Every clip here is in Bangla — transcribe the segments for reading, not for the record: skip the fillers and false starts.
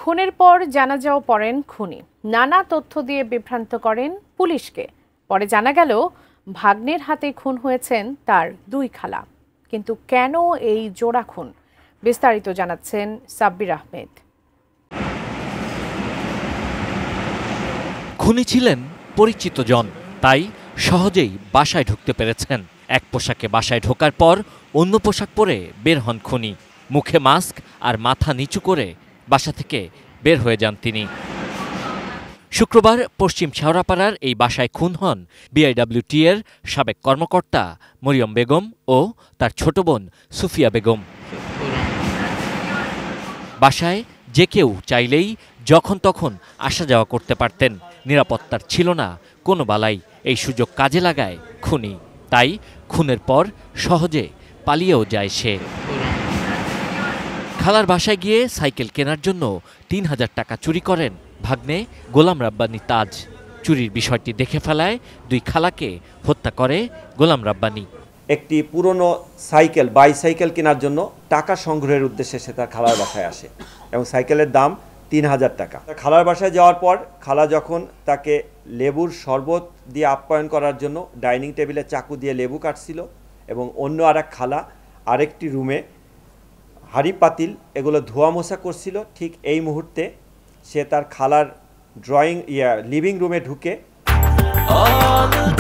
খুনের পর জানাজাও পড়েন খুনি। নানা তথ্য দিয়ে বিভ্রান্ত করেন পুলিশকে। পরে জানা গেল ভাগ্নের হাতে খুন হয়েছেন তার দুই খালা। কিন্তু কেন এই জোড়া খুন, বিস্তারিত জানাচ্ছেন সাব্বির আহমেদ। খুনি ছিলেন পরিচিত জন, তাই সহজেই বাসায় ঢুকতে পেরেছেন। এক পোশাকে বাসায় ঢোকার পর অন্য পোশাক পরে বের হন খুনি। মুখে মাস্ক আর মাথা নিচু করে বাসা থেকে বের হয়ে যান তিনি। শুক্রবার পশ্চিম শেওড়াপাড়ার এই বাসায় খুন হন বিআইডব্লিউটি এর সাবেক কর্মকর্তা মরিয়ম বেগম ও তার ছোট বোন সুফিয়া বেগম। বাসায় যে কেউ চাইলেই যখন তখন আসা যাওয়া করতে পারতেন, নিরাপত্তার ছিল না কোনো বালাই। এই সুযোগ কাজে লাগায় খুনি, তাই খুনের পর সহজে পালিয়েও যায় সে। খালার বাসায় গিয়ে সাইকেল কেনার জন্য ৩,০০০ টাকা চুরি করেন ভাগ্নে গোলাম রাব্বানী তাজ। চুরির বিষয়টি দেখে ফেলায় দুই খালাকে হত্যা করে গোলাম রাব্বানী। একটি পুরনো সাইকেল বাইসাইকেল কেনার জন্য টাকা সংগ্রহের উদ্দেশ্যে সে তার খালার বাসায় আসে এবং সাইকেলের দাম ৩,০০০ টাকা। খালার বাসায় যাওয়ার পর খালা যখন তাকে লেবুর শরবত দিয়ে আপ্যায়ন করার জন্য ডাইনিং টেবিলে চাকু দিয়ে লেবু কাটছিল এবং অন্য আরেক খালা আরেকটি রুমে হাঁড়ি পাতিল এগুলো ধোয়া মোছা করছিল, ঠিক এই মুহূর্তে সে তার খালার লিভিং রুমে ঢুকে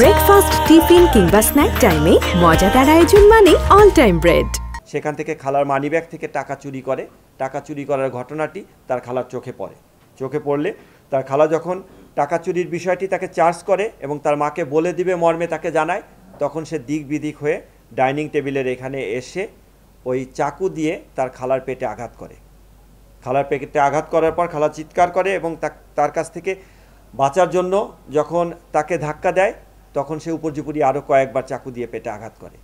ব্রেকফাস্ট, টিফিন কিংবা স্ন্যাক টাইমে মজাদার আয়োজন মানে অল টাইম ব্রেড। সেখান থেকে খালার মানিব্যাগ থেকে টাকা চুরি করে। টাকা চুরি করার ঘটনাটি তার খালার চোখে পড়ে। চোখে পড়লে তার খালা যখন টাকা চুরির বিষয়টি তাকে চার্জ করে এবং তার মাকে বলে দিবে মর্মে তাকে জানায়, তখন সে দিক বিদিক হয়ে ডাইনিং টেবিলের এখানে এসে ওই চাকু দিয়ে তার খালার পেটে আঘাত করে। খালার পেটে আঘাত করার পর খালা চিৎকার করে এবং তার কাছ থেকে বাঁচার জন্য যখন তাকে ধাক্কা দেয় তখন সে উপর্যুপরি আরও কয়েকবার চাকু দিয়ে পেটে আঘাত করে।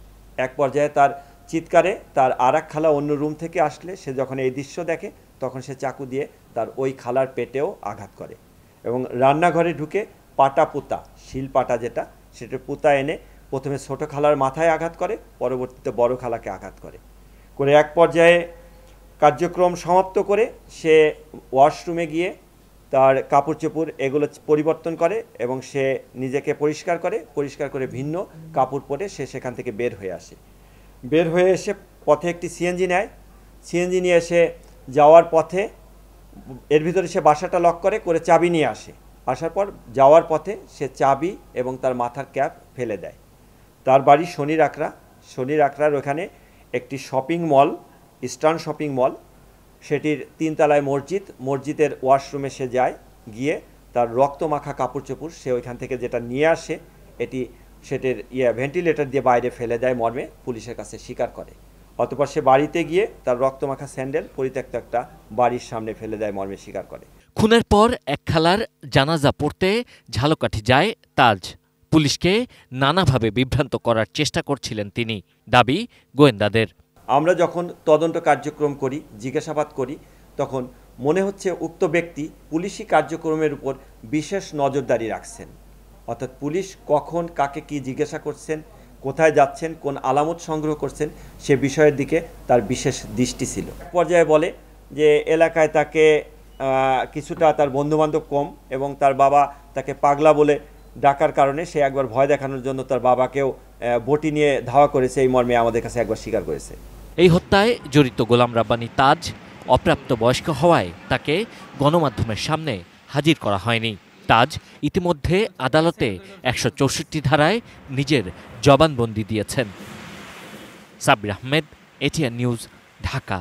এক পর্যায়ে তার চিৎকারে তার আরেক খালা অন্য রুম থেকে আসলে সে যখন এই দৃশ্য দেখে তখন সে চাকু দিয়ে তার ওই খালার পেটেও আঘাত করে এবং রান্নাঘরে ঢুকে পাটা পুতা, শিল পাটা যেটা, সেটা পুতা এনে প্রথমে ছোটো খালার মাথায় আঘাত করে, পরবর্তীতে বড় খালাকে আঘাত করে এক পর্যায়ে কার্যক্রম সমাপ্ত করে সে ওয়াশরুমে গিয়ে তার কাপড় চোপড় এগুলো পরিবর্তন করে এবং সে নিজেকে পরিষ্কার করে ভিন্ন কাপড় পরে সে সেখান থেকে বের হয়ে আসে। বের হয়ে এসে পথে একটি সিএনজি নেয়। সিএনজি নিয়ে এসে যাওয়ার পথে এর ভিতরে সে বাসাটা লক করে চাবি নিয়ে আসে। আসার পর যাওয়ার পথে সে চাবি এবং তার মাথার ক্যাপ ফেলে দেয়। তার বাড়ি শনির আকড়ার ওখানে একটি shopping mall, eastern shopping mall, সেটির 3 তলায় মসজিদের ওয়াশরুমে সে যায়। গিয়ে তার রক্তমাখা কাপড় চোপড় সে ওইখান থেকে যেটা নিয়ে আসে সেটির ভেন্টিলেটর দিয়ে বাইরে ফেলে দেয় মর্মে পুলিশের কাছে স্বীকার করে। অতঃপর সে বাড়িতে গিয়ে তার রক্তমাখা স্যান্ডেল পরিত্যক্ত একটা বাড়ির সামনে ফেলে দেয় মর্মে স্বীকার করে। খুনের পর এক খালার জানাজা পড়তে ঝালকাঠি যায় তাজ। পুলিশকে নানাভাবে বিভ্রান্ত করার চেষ্টা করছিলেন তিনি, দাবি গোয়েন্দাদের। আমরা যখন তদন্ত কার্যক্রম করি, জিজ্ঞাসাবাদ করি, তখন মনে হচ্ছে উক্ত ব্যক্তি পুলিশি কার্যক্রমের উপর বিশেষ নজরদারি রাখছেন। অর্থাৎ পুলিশ কখন কাকে কি জিজ্ঞাসা করছেন, কোথায় যাচ্ছেন, কোন আলামত সংগ্রহ করছেন, সে বিষয়ের দিকে তার বিশেষ দৃষ্টি ছিল। পর্যায়ে বলে যে এলাকায় তাকে কিছুটা তার বন্ধুবান্ধব কম এবং তার বাবা তাকে পাগলা বলে ডাকার কারণে সে একবার ভয় দেখানোর জন্য তার বাবাকেও বটি নিয়ে ধাওয়া করেছে, এই মর্মে আমাদের কাছে একবার স্বীকার করেছে। এই হত্যায় জড়িত গোলাম রাব্বানী তাজ অপ্রাপ্ত বয়স্ক হওয়ায় তাকে গণমাধ্যমের সামনে হাজির করা হয়নি। তাজ ইতিমধ্যে আদালতে ১৬৪ ধারায় নিজের জবানবন্দি দিয়েছেন। Sabbir Ahmed, ATN news, Dhaka.